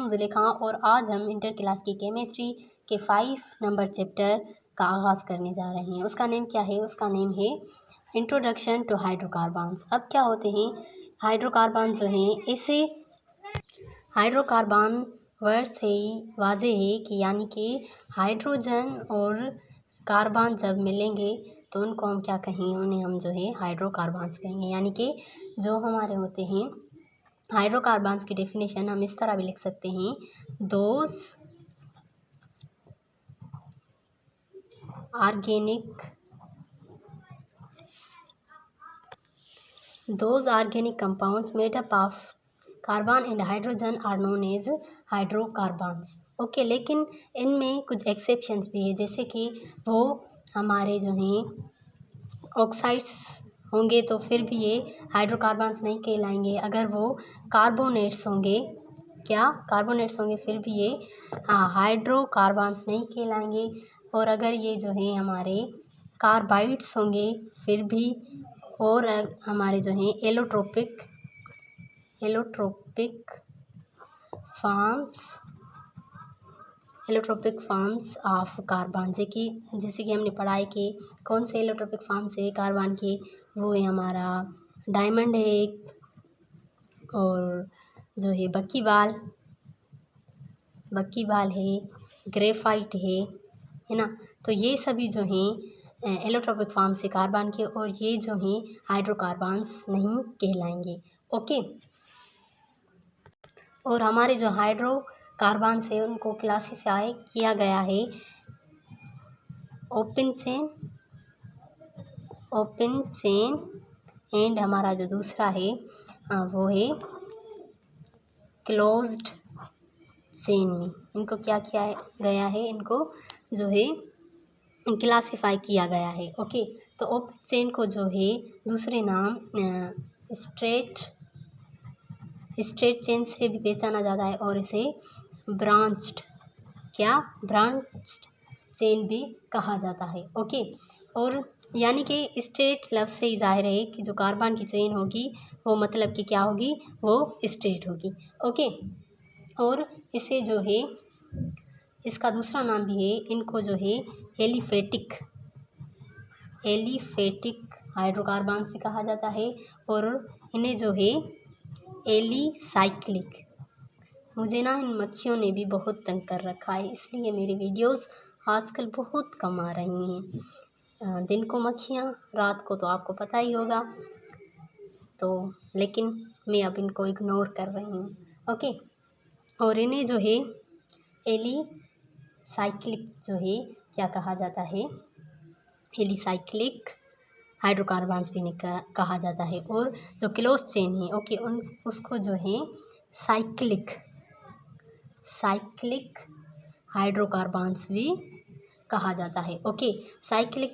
हूँ जुलेखा और आज हम इंटर क्लास की केमिस्ट्री के 5 नंबर चैप्टर का आगाज़ करने जा रहे हैं। उसका नेम क्या है? उसका नेम है इंट्रोडक्शन टू हाइड्रोकार्बन्स। अब क्या होते हैं हाइड्रोकार्बन जो हैं, इसे हाइड्रोकार्बन वर्ड से ही वाज़ेह है कि यानी कि हाइड्रोजन और कार्बन जब मिलेंगे तो उनको हम क्या कहेंगे? उन्हें हम जो है हाइड्रोकार्बन्स कहेंगे। यानी कि जो हमारे होते हैं हाइड्रोकार्बन्स की डेफिनेशन हम इस तरह भी लिख सकते हैं, those organic compounds made up of carbon and hydrogen are known as hydrocarbons. Okay, लेकिन इनमें कुछ एक्सेप्शंस भी है, जैसे कि वो हमारे जो हैं ऑक्साइड्स होंगे तो फिर भी ये हाइड्रोकार्बन्स नहीं कहलाएंगे। अगर वो कार्बोनेट्स होंगे, क्या कार्बोनेट्स होंगे, फिर भी ये हाइड्रोकार्बन्स नहीं कहलाएंगे। और अगर ये जो है हमारे कार्बाइड्स होंगे फिर भी, और हमारे जो हैं एलोट्रोपिक फॉर्म्स ऑफ कार्बन, जैसे कि हमने पढ़ा है कि कौन से एलोट्रोपिक फॉर्म्स है कार्बन के, वो है हमारा डायमंड है और जो है बक्की बाल है, ग्रेफाइट है ना। तो ये सभी जो हैं एलोट्रोपिक फॉर्म्स है कार्बन के, और ये जो हैं हाइड्रोकार्बन्स नहीं कहलाएंगे। ओके, और हमारे जो हाइड्रोकार्बन्स है उनको क्लासिफाई किया गया है ओपन चेन एंड हमारा जो दूसरा है वो है क्लोज्ड चेन में। इनको क्या किया गया है? इनको जो है क्लासिफाई किया गया है। ओके, तो ओपन चेन को जो है दूसरे नाम स्ट्रेट चेन से भी पहचाना जाता है, और इसे ब्रांच्ड चेन भी कहा जाता है। ओके, और यानी कि स्ट्रेट लफ्ज़ से ही जाहिर है कि जो कार्बन की चेन होगी वो मतलब कि क्या होगी? वो स्ट्रेट होगी। ओके, और इसे जो है इसका दूसरा नाम भी है, इनको जो है एलिफेटिक हाइड्रोकार्बन्स भी कहा जाता है, और इन्हें जो है एलिसाइक्लिक। मुझे ना इन मक्खियों ने भी बहुत तंग कर रखा है, इसलिए मेरी वीडियोस आजकल बहुत कम आ रही हैं। दिन को मक्खियाँ, रात को तो आपको पता ही होगा, तो लेकिन मैं अब इनको इग्नोर कर रही हूँ। ओके, और इन्हें जो है एलिसाइक्लिक जो है क्या कहा जाता है? एलिसाइक्लिक हाइड्रोकार्बन्स भी कहा जाता है। और जो क्लोज चेन है, ओके, उसको जो है साइक्लिक हाइड्रोकार्बन्स भी कहा जाता है। ओके, साइक्लिक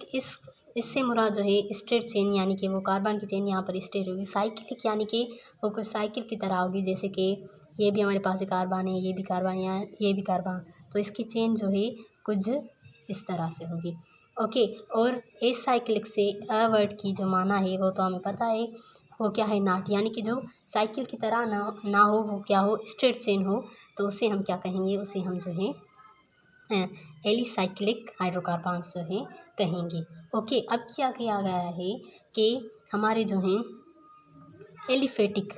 इससे मुराद जो है स्ट्रेट चेन, यानी कि वो कार्बन की चेन यहाँ पर स्ट्रेट होगी। साइक्लिक यानी कि वो कुछ साइकिल की तरह होगी, जैसे कि ये भी हमारे पास कार्बन है, ये भी कार्बन, यहाँ ये भी कार्बन, तो इसकी चेन जो है कुछ इस तरह से होगी। ओके, और एसाइक्लिक से अ वर्ड की जो माना है वो तो हमें पता है, वो क्या है? नाट, यानी कि जो साइकिल की तरह ना हो, वो क्या हो? स्ट्रेट चेन हो, तो उसे हम क्या कहेंगे? उसे हम जो है एलिसाइक्लिक हाइड्रोकार्बन्स जो है कहेंगे। ओके, अब क्या किया गया है कि हमारे जो हैं एलिफेटिक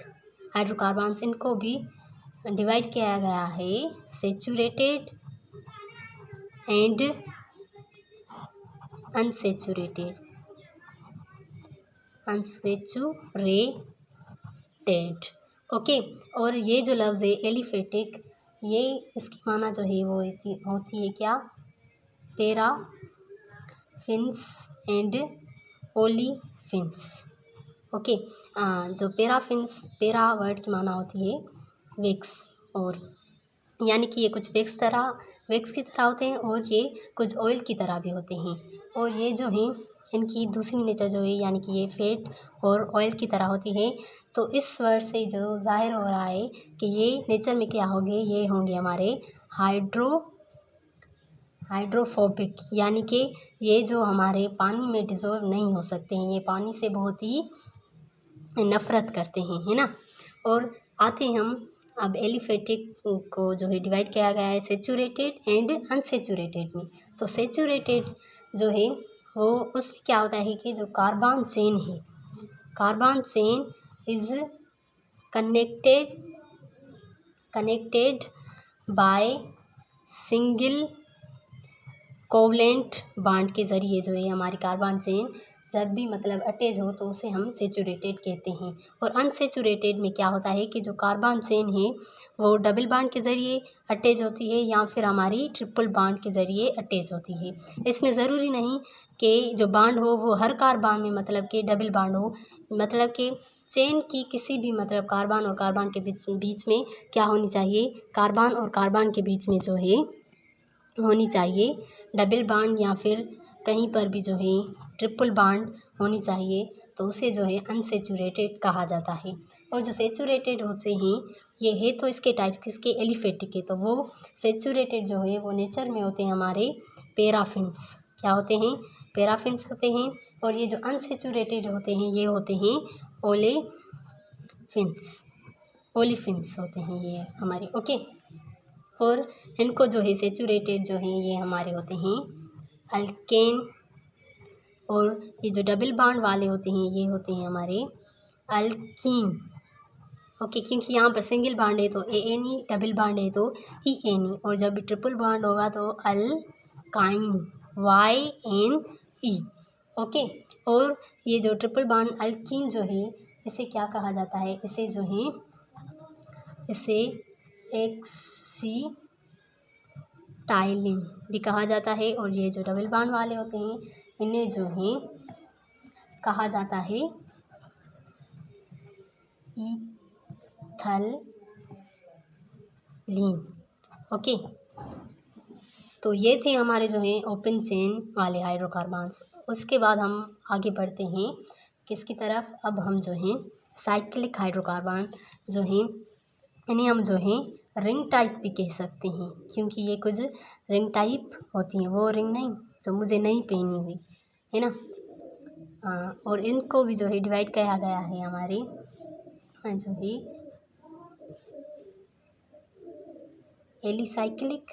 हाइड्रोकार्बन्स, इनको भी डिवाइड किया गया है सैचुरेटेड एंड अनसैचुरेटेड। ओके, और ये जो लफ्ज़ है एलिफेटिक, ये इसकी माना जो है वो होती है क्या? Paraffins and olefins. ओके, जो पैरा वर्ड की माना होती है विक्स, और यानी कि ये कुछ विक्स की तरह होते हैं, और ये कुछ ऑयल की तरह भी होते हैं। और ये जो हैं इनकी दूसरी नेचर जो है, यानी कि ये फैट और ऑयल की तरह होती है। तो इस वर्ड से जो जाहिर हो रहा है कि ये नेचर में क्या होंगे? ये होंगे हमारे हाइड्रोफोबिक, यानी कि ये जो हमारे पानी में डिज़ोल्व नहीं हो सकते हैं, ये पानी से बहुत ही नफ़रत करते हैं, है ना। और आते हम अब एलिफेटिक को जो है डिवाइड किया गया है सेचूरेटेड एंड अनसेचूरेटेड में। तो सेचूरेटेड जो है वो उसमें क्या होता है कि जो कार्बन चेन है, carbon chain is connected by single covalent bond के ज़रिए जो है हमारी कार्बन चेन जब भी मतलब अटैच हो तो उसे हम सेचूरेटेड कहते हैं। और अनसेचूरेटेड में क्या होता है कि जो कार्बन चेन है वो डबल बॉन्ड के ज़रिए अटैच होती है या फिर हमारी ट्रिपल बॉन्ड के ज़रिए अटैच होती है। इसमें ज़रूरी नहीं कि जो बॉन्ड हो वो हर कार्बन में मतलब कि डबल बॉन्ड हो, मतलब कि चेन की किसी भी मतलब कार्बन और कार्बन के बीच में क्या होनी चाहिए, कार्बन और कार्बन के बीच में जो है होनी चाहिए डबल बॉन्ड या फिर कहीं पर भी जो है ट्रिपल बॉन्ड होनी चाहिए, तो उसे जो है अनसेचूरेटेड कहा जाता है। और जो सेचूरेटेड होते हैं ये है तो इसके टाइप्स किसके, एलिफेटिक के। तो वो सेचूरेटेड जो है वो नेचर में होते हैं हमारे पैराफिन्स, क्या होते हैं, पैराफिन्स होते हैं। और ये जो अनसेचूरेटेड होते हैं ये होते हैं ओलिफिन्स होते हैं ये हमारे, ओके। और इनको जो है सेचूरेटेड जो है ये हमारे होते हैं अल्केन। और ये जो डबल बॉन्ड वाले होते हैं ये होते हैं हमारे अल्कीन, ओके। क्योंकि यहाँ पर सिंगल बॉन्ड है तो ANE, डबल बॉन्ड है तो ENE, और जब भी ट्रिपल बॉन्ड होगा तो अल्काइन, YNE, ओके। और ये जो ट्रिपल बॉन्ड अल्कीन जो है इसे क्या कहा जाता है, इसे जो है इसे एक्सीटाइलिन भी कहा जाता है। और ये जो डबल बॉन्ड वाले होते हैं इन्हें जो है कहा जाता है इथैलीन, ओके। तो ये थे हमारे जो है ओपन चेन वाले हाइड्रोकार्बन्स। उसके बाद हम आगे बढ़ते हैं किसकी तरफ, अब हम जो है साइक्लिक हाइड्रोकार्बन जो है इन्हें हम जो है रिंग टाइप भी कह सकते हैं, क्योंकि ये कुछ रिंग टाइप होती हैं, वो रिंग नहीं जो मुझे नहीं पहनी हुई है ना। और इनको भी जो है डिवाइड किया गया है हमारे जो है एलिसाइक्लिक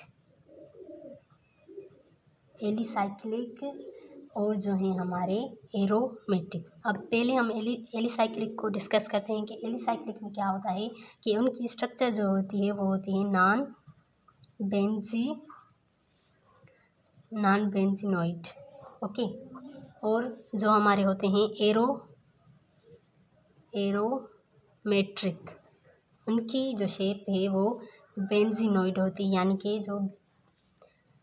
और जो है हमारे एरोमेटिक। अब पहले हम एलिसाइक्लिक को डिस्कस करते हैं कि एलिसाइक्लिक में क्या होता है कि उनकी स्ट्रक्चर जो होती है वो होती है नॉन बेंजीनोइड, ओके। और जो हमारे होते हैं एरोमेट्रिक, उनकी जो शेप है वो बेंजीनोइड होती है, यानी कि जो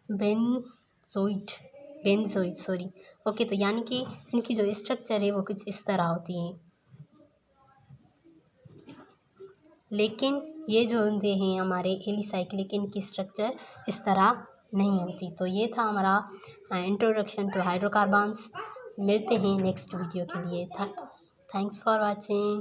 बेंजोइड सॉरी, ओके। तो यानी कि इनकी जो स्ट्रक्चर है वो कुछ इस तरह होती है, लेकिन ये जो होते हैं हमारे एलिसाइक्लिक इनकी स्ट्रक्चर इस तरह नहीं होती। तो ये था हमारा इंट्रोडक्शन टू हाइड्रोकार्बन्स। मिलते हैं नेक्स्ट वीडियो के लिए। Thanks for watching.